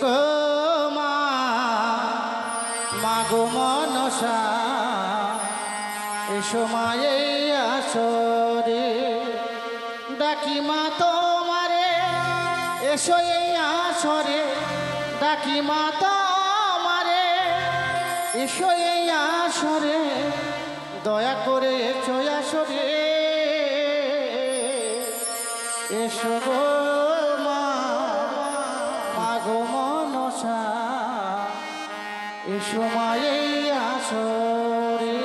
গো মা, মাগো মনসা, এসো মায়ে আসরে, ডাকি মা তোমারে, এসো এই আসরে, ডাকি মা তোমারে, এসো এই আসরে, দয়া করে এসো আসরে, এসো গো মা, মাগো মনসা, এসো মায়ে আসরে।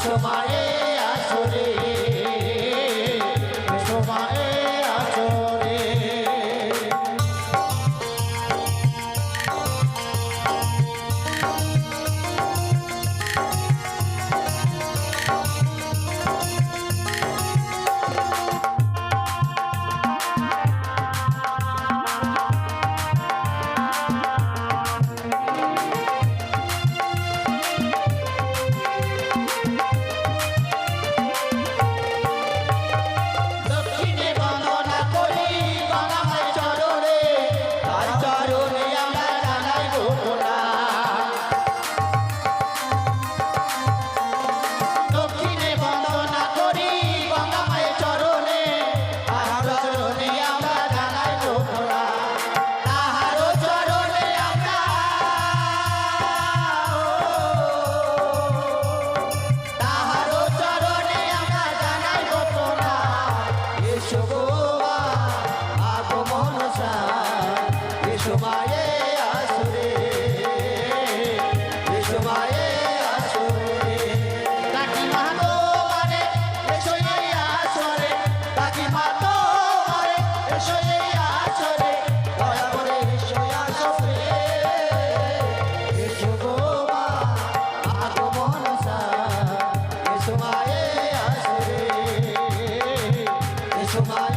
এসো মায়ে আসরে এসো মায়ে আসরে দক্ষিণে বন্দনা করি গঙ্গা মায়ের চরণে তার চরণে আমরা জানাই ঘোষণা দক্ষিণে বন্দনা করি গঙ্গা মায়ের চরণে তার চরণে আমরা জানাই ঘোষণা তাহার চরণে আমরা তাহার চরণে আমরা জানাই ঘোষণা এসো গো মা আগমন সার এসো মায়ে আসরে এসো মায়ে আসরে ডাকি মা তোমারে এসো এই আসরে ডাকি মা তোমারে এসো এই আসরে দয়া করে এসো আসরে এসো গো মা আগমন সার এসো মায়ে আসরে এসো মায়ে